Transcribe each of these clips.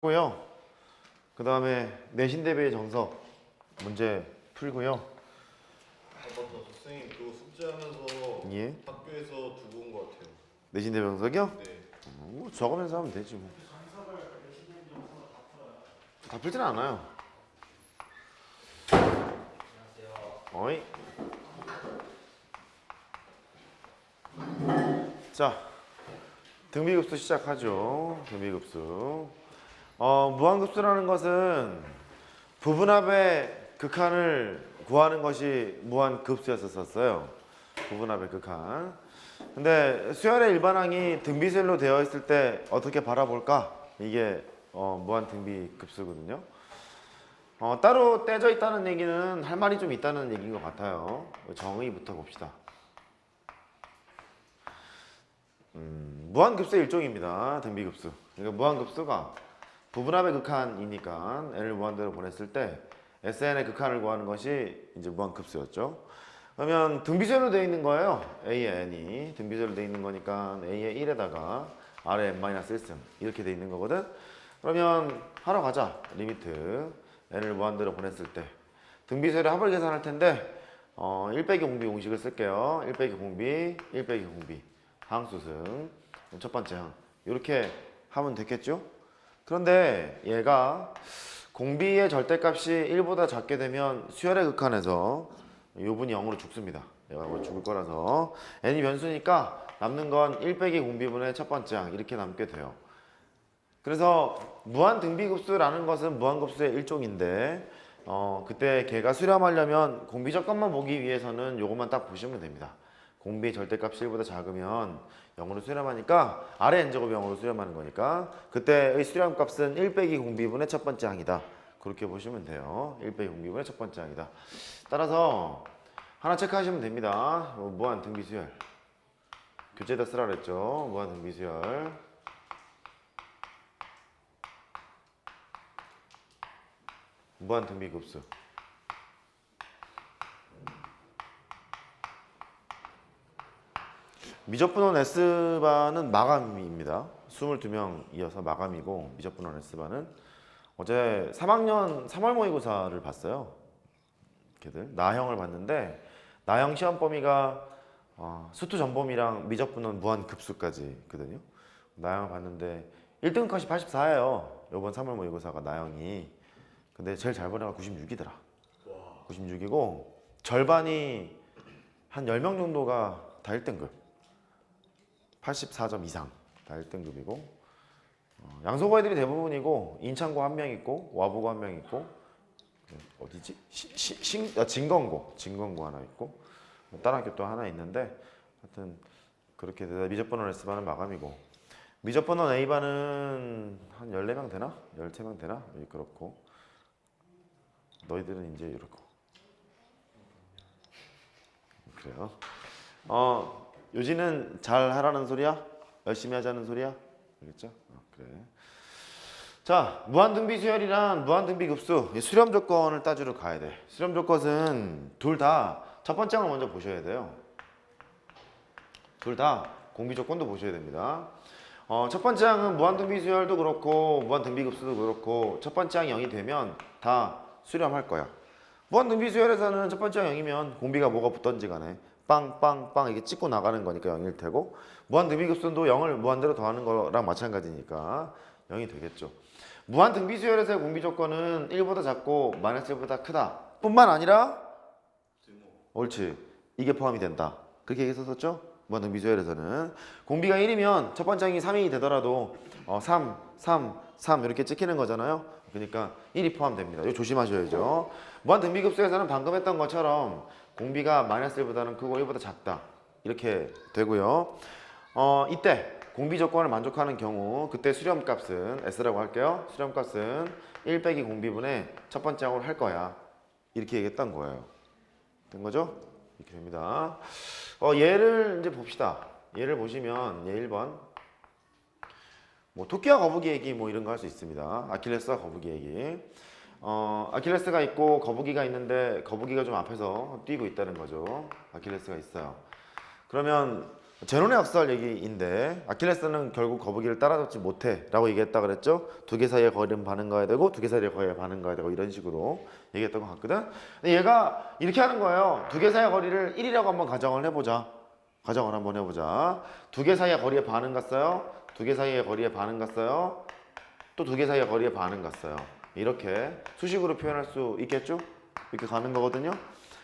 고요. 그 다음에 내신 대비의 정석 문제 풀고요. 맞다. 선생님 그거 숙제하면서 예. 학교에서 두고 온 것 같아요. 내신 대비 정석이요? 네. 뭐 적으면서 하면 되지 뭐. 다 풀진 않아요. 어이. 자, 등비급수 시작하죠. 등비급수. 무한급수라는 것은 부분합의 극한을 구하는 것이 무한급수였었어요. 부분합의 극한. 근데 수열의 일반항이 등비수열로 되어 있을 때 어떻게 바라볼까? 이게 무한등비급수거든요. 따로 떼져 있다는 얘기는 할 말이 좀 있다는 얘기인 것 같아요. 정의부터 봅시다. 무한급수의 일종입니다. 등비급수. 그러니까 무한급수가 부분합의 극한이니까 n을 무한대로 보냈을 때 SN의 극한을 구하는 것이 이제 무한급수였죠. 그러면 등비수열로 되어 있는 거예요. A의 n이 등비수열로 되어 있는 거니까 A의 1에다가 R의 n-1승 이렇게 되어 있는 거거든. 그러면 하러 가자. 리미트 n을 무한대로 보냈을 때 등비수열의 합을 계산할 텐데 1 빼기 공비 공식을 쓸게요. 1 빼기 공비, 1 빼기 공비 항수승 첫 번째 항 이렇게 하면 되겠죠? 그런데 얘가 공비의 절대값이 1보다 작게 되면 수열의 극한에서 요분이 0으로 죽습니다. 얘가 죽을 거라서 n이 변수니까 남는 건 1 빼기 공비분의 첫 번째 항 이렇게 남게 돼요. 그래서 무한등비급수라는 것은 무한급수의 일종인데 그때 걔가 수렴하려면 공비적 값만 보기 위해서는 요것만 딱 보시면 됩니다. 공비의 절대값이 1보다 작으면 0으로 수렴하니까 아래 n제곱이 0으로 수렴하는 거니까 그때의 수렴값은 1 빼기 공비분의 첫 번째 항이다. 그렇게 보시면 돼요. 1 빼기 공비분의 첫 번째 항이다. 따라서 하나 체크하시면 됩니다. 무한등비수열 교재에다 쓰라 그랬죠. 무한등비수열 무한등비급수 미적분원 S반은 마감입니다. 22명 이어서 마감이고 미적분원 S반은 어제 3학년 3월 모의고사를 봤어요. 걔들 나형을 봤는데 나형 시험 범위가 수투 전범위랑 미적분원 무한급수까지 있거든요. 나형을 봤는데 1등 컷이 84예요. 이번 3월 모의고사가 나형이. 근데 제일 잘 보내가 96이더라. 96이고 절반이 한 10명 정도가 다 1등급. 84점 이상 다 1등급이고 양소고 애들이 대부분이고 인창고 1명 있고 와보고 1명 있고 어디지? 진건고 하나 있고 다른 학교 또 하나 있는데 하여튼 그렇게 되다 미적분원 S반은 마감이고 미적분원 A반은 한 14명 되나? 13명 되나? 그렇고 너희들은 이제 이렇고 그래요. 요지는 잘 하라는 소리야? 열심히 하자는 소리야? 알겠죠? 그래. 자, 무한등비수열이랑 무한등비급수 수렴 조건을 따지러 가야 돼. 수렴 조건은 둘 다 첫 번째 항을 먼저 보셔야 돼요. 둘 다 공비 조건도 보셔야 됩니다. 첫 번째 항은 무한등비수열도 그렇고 무한등비급수도 그렇고 첫 번째 항이 0이 되면 다 수렴할 거야. 무한등비수열에서는 첫 번째 항 0이면 공비가 뭐가 붙던지 간에 빵빵빵 이게 찍고 나가는 거니까 0일 테고 무한등비급수도 0을 무한대로 더하는 거랑 마찬가지니까 0이 되겠죠. 무한등비수열에서의 공비 조건은 1보다 작고 마이너스 1보다 크다 뿐만 아니라 옳지 이게 포함이 된다. 그렇게 얘기했었죠? 무한등비수열에서는 공비가 1이면 첫 번째 항이 3이 되더라도 3, 3, 3 이렇게 찍히는 거잖아요. 그러니까 1이 포함됩니다. 이거 조심하셔야죠. 무한등비급수에서는 방금 했던 것처럼 공비가 마이너스 1보다는 크고 1보다 작다 이렇게 되고요. 이때 공비 조건을 만족하는 경우 그때 수렴값은 S라고 할게요. 수렴값은 1 빼기 공비분의 첫 번째 항으로 할 거야. 이렇게 얘기했던 거예요. 된 거죠? 이렇게 됩니다. 얘를 이제 봅시다. 얘를 보시면 얘 1번 뭐 토끼와 거북이 얘기 뭐 이런 거 할 수 있습니다. 아킬레스와 거북이 얘기. 아킬레스가 있고 거북이가 있는데 거북이가 좀 앞에서 뛰고 있다는 거죠. 아킬레스가 있어요. 그러면 제논의 역설 얘기인데 아킬레스는 결국 거북이를 따라잡지 못해 라고 얘기했다 그랬죠. 두 개 사이의 거리는 반응가야 되고 두 개 사이의 거리가 반응가야 되고 이런 식으로 얘기했던 것 같거든. 근데 얘가 이렇게 하는 거예요. 두 개 사이의 거리를 1이라고 한번 가정을 해보자. 가정을 한번 해보자. 두 개 사이의 거리에 반응 갔어요. 두 개 사이의 거리에 반응 갔어요. 또 두 개 사이의 거리에 반응 갔어요. 이렇게 수식으로 표현할 수 있겠죠? 이렇게 가는 거거든요.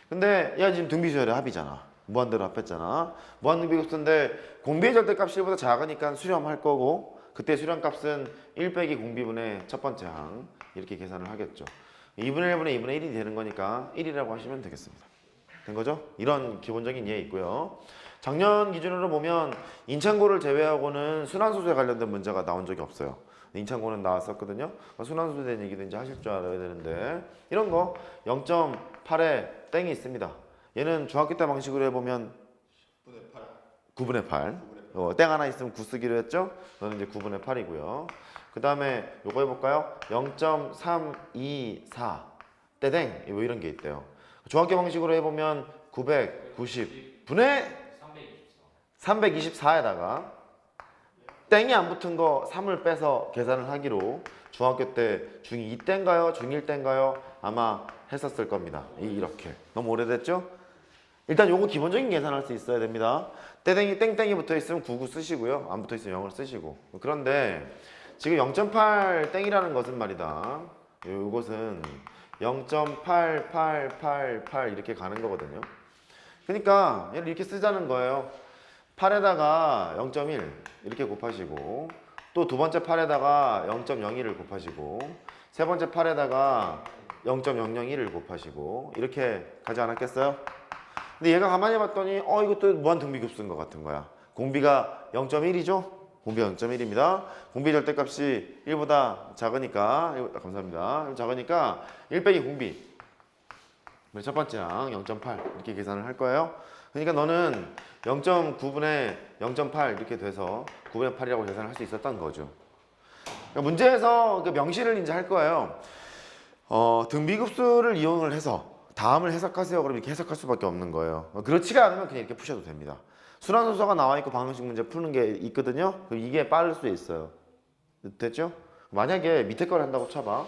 근데 얘가 지금 등비수열의 합이잖아. 무한대로 합했잖아. 무한등비급수인데 공비의 절대값이 1보다 작으니까 수렴할 거고 그때 수렴값은 1 빼기 공비분의 첫 번째 항 이렇게 계산을 하겠죠. 2분의 1분의 2분의 1이 되는 거니까 1이라고 하시면 되겠습니다. 된 거죠? 이런 기본적인 이해 있고요. 작년 기준으로 보면 인창고를 제외하고는 순환소수에 관련된 문제가 나온 적이 없어요. 인창고는 나왔었거든요. 순환소수에 대한 얘기도 이제 하실 줄 알아야 되는데 이런 거 0.8에 땡이 있습니다. 얘는 중학교 때 방식으로 해보면 9분의 8. 땡 하나 있으면 9 쓰기로 했죠? 너는 이제 9분의 8이고요. 그 다음에 요거 해볼까요? 0.324 떼땡 뭐 이런 게 있대요. 중학교 방식으로 해보면 990분의 324에다가 땡이 안 붙은 거 3을 빼서 계산을 하기로 중학교 때 중2 때인가요? 중1 때인가요? 아마 했었을 겁니다. 이렇게. 너무 오래됐죠? 일단 요거 기본적인 계산할 수 있어야 됩니다. 땡땡이 붙어 있으면 99 쓰시고요. 안 붙어 있으면 0을 쓰시고. 그런데 지금 0.8 땡이라는 것은 말이다. 요것은 0.8888 이렇게 가는 거거든요. 그러니까 얘를 이렇게 쓰자는 거예요. 8에다가 0.1 이렇게 곱하시고 또 두 번째 8에다가 0.01을 곱하시고 세 번째 8에다가 0.001을 곱하시고 이렇게 가지 않았겠어요? 근데 얘가 가만히 봤더니 이것도 무한등비급수인 것 같은 거야. 공비가 0.1이죠? 공비가 0.1입니다. 공비 절대값이 1보다 작으니까 감사합니다. 작으니까 1 빼기 공비 첫 번째랑 0.8 이렇게 계산을 할 거예요. 그러니까 너는 0.9분의 0.8 이렇게 돼서 9분의 8이라고 계산을 할 수 있었던 거죠. 그러니까 문제에서 그 명시를 이제 할 거예요. 등비급수를 이용을 해서 다음을 해석하세요. 그럼 이렇게 해석할 수밖에 없는 거예요. 그렇지가 않으면 그냥 이렇게 푸셔도 됩니다. 순환소수가 나와 있고 방정식 문제 푸는 게 있거든요. 그럼 이게 빠를 수 있어요. 됐죠? 만약에 밑에 걸 한다고 쳐봐.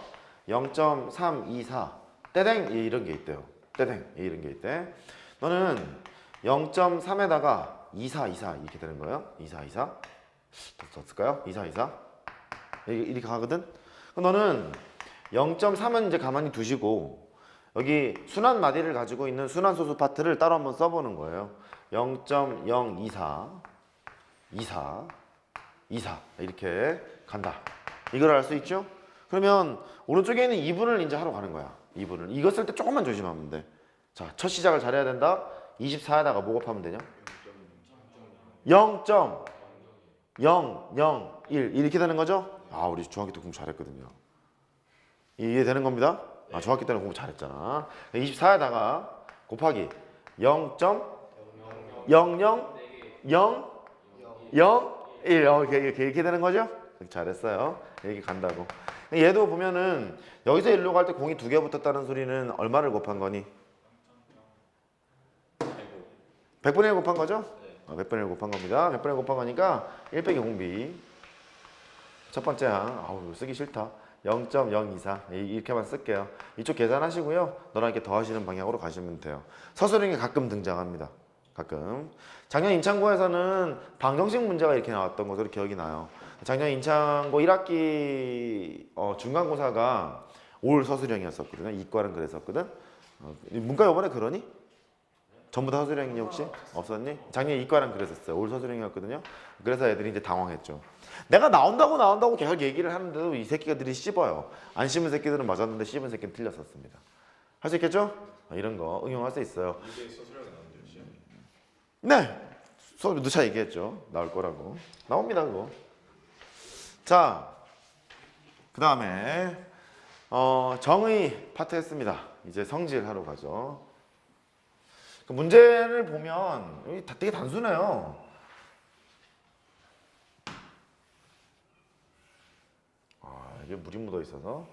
0.324 떼댕 이런 게 있대요. 떼댕 이런 게 있대. 너는 0.3에다가 24 이렇게 되는 거예요. 24 더 쓸까요? 24 이렇게 가거든. 그럼 너는 0.3은 이제 가만히 두시고 여기 순환 마디를 가지고 있는 순환소수 파트를 따로 한번 써보는 거예요. 0.024 24 이렇게 간다. 이걸 알 수 있죠? 그러면 오른쪽에 있는 2분을 이제 하러 가는 거야. 2분을. 이거 쓸 때 조금만 조심하면 돼. 자, 첫 시작을 잘해야 된다. 24에다가 뭐 곱하면 되냐? 0.001 이렇게 되는 거죠? 우리 중학교 때 공부 잘했거든요. 이해되는 겁니다. 중학교 때는 공부 잘했잖아. 24에다가 곱하기 0.00001 이렇게 되는 거죠? 잘했어요. 이렇게 간다고. 얘도 보면은 여기서 일로 갈 때 공이 2개 붙었다는 소리는 얼마를 곱한 거니? 100분의 1 곱한 거죠? 100분의 1 곱한 겁니다. 100분의 1 곱한 거니까 1 빼기 공비 첫 번째 항 쓰기 싫다. 0.024 이렇게만 쓸게요. 이쪽 계산하시고요. 너랑 이렇게 더하시는 방향으로 가시면 돼요. 서술형이 가끔 등장합니다. 가끔. 작년 인창고에서는 방정식 문제가 이렇게 나왔던 것으로 기억이 나요. 작년 인창고 1학기 중간고사가 올 서술형이었었거든요. 이과는 그랬었거든. 문과 이번에 그러니? 전부 다 서술형이니 혹시? 없었니? 작년 이과는 그랬었어요. 올 서술형이었거든요. 그래서 애들이 이제 당황했죠. 내가 나온다고 계속 얘기를 하는데도 이 새끼들이 씹어요. 안 씹은 새끼들은 맞았는데 씹은 새끼는 틀렸었습니다. 할 수 있겠죠? 이런 거 응용할 수 있어요. 이게 서술형이 나온대요, 시험에. 네! 수업에 누차 얘기했죠. 나올 거라고. 나옵니다, 그거. 자, 그 다음에 정의 파트 했습니다. 이제 성질하러 가죠. 그 문제를 보면 여기 되게 단순해요. 이게 물이 묻어 있어서.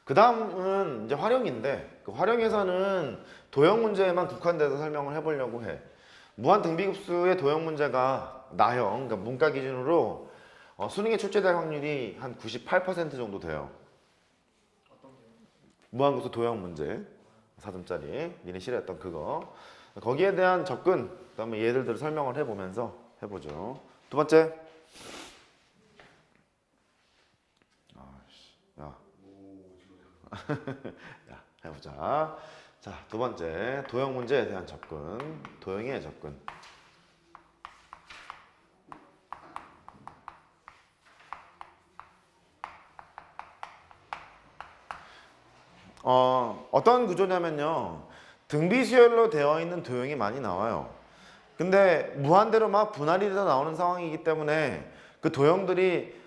그 다음은 이제 활용인데 그 활용에서는 도형 문제에만 국한돼서 설명을 해보려고 해. 무한 등비급수의 도형 문제가 나형, 그러니까 문과 기준으로 수능에 출제될 확률이 한 98% 정도 돼요. 무한급수 도형 문제 4점짜리 니네 싫어했던 그거 거기에 대한 접근 그다음에 예들들을 설명을 해보면서 해보죠. 두 번째 야. 야, 해보자. 자, 두 번째 도형 문제에 대한 접근 도형의 접근 어떤 구조냐면요. 등비수열로 되어 있는 도형이 많이 나와요. 근데 무한대로 막 분할이 돼서 나오는 상황이기 때문에 그 도형들이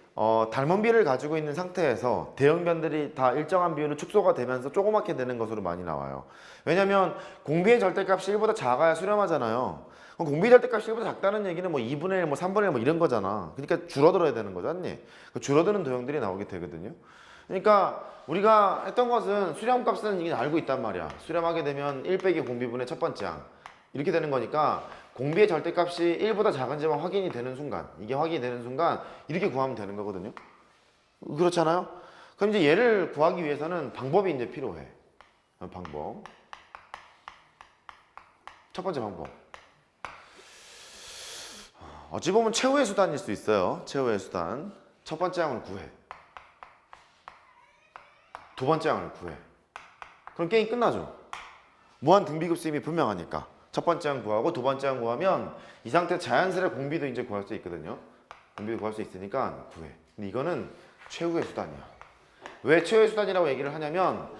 닮은 비를 가지고 있는 상태에서 대형변들이 다 일정한 비율로 축소가 되면서 조그맣게 되는 것으로 많이 나와요. 왜냐면 공비의 절대값이 1보다 작아야 수렴하잖아요. 그럼 공비의 절대값이 1보다 작다는 얘기는 뭐 2분의 1, 뭐 3분의 1 뭐 이런 거잖아. 그러니까 줄어들어야 되는 거죠, 아니? 그 줄어드는 도형들이 나오게 되거든요. 그러니까 우리가 했던 것은 수렴값은 이게 알고 있단 말이야. 수렴하게 되면 1 빼기 공비분의 첫 번째 항 이렇게 되는 거니까 공비의 절대값이 1보다 작은지만 확인이 되는 순간 이게 확인이 되는 순간 이렇게 구하면 되는 거거든요. 그렇잖아요. 그럼 이제 얘를 구하기 위해서는 방법이 이제 필요해. 방법 첫 번째 방법 어찌 보면 최후의 수단일 수 있어요. 최후의 수단 첫 번째 항을 구해 두 번째 항을 구해. 그럼 게임 끝나죠. 무한 등비급수임이 분명하니까 첫 번째 항 구하고 두 번째 항 구하면 이 상태 자연스레 공비도 이제 구할 수 있거든요. 공비도 구할 수 있으니까 구해. 근데 이거는 최후의 수단이야. 왜 최후의 수단이라고 얘기를 하냐면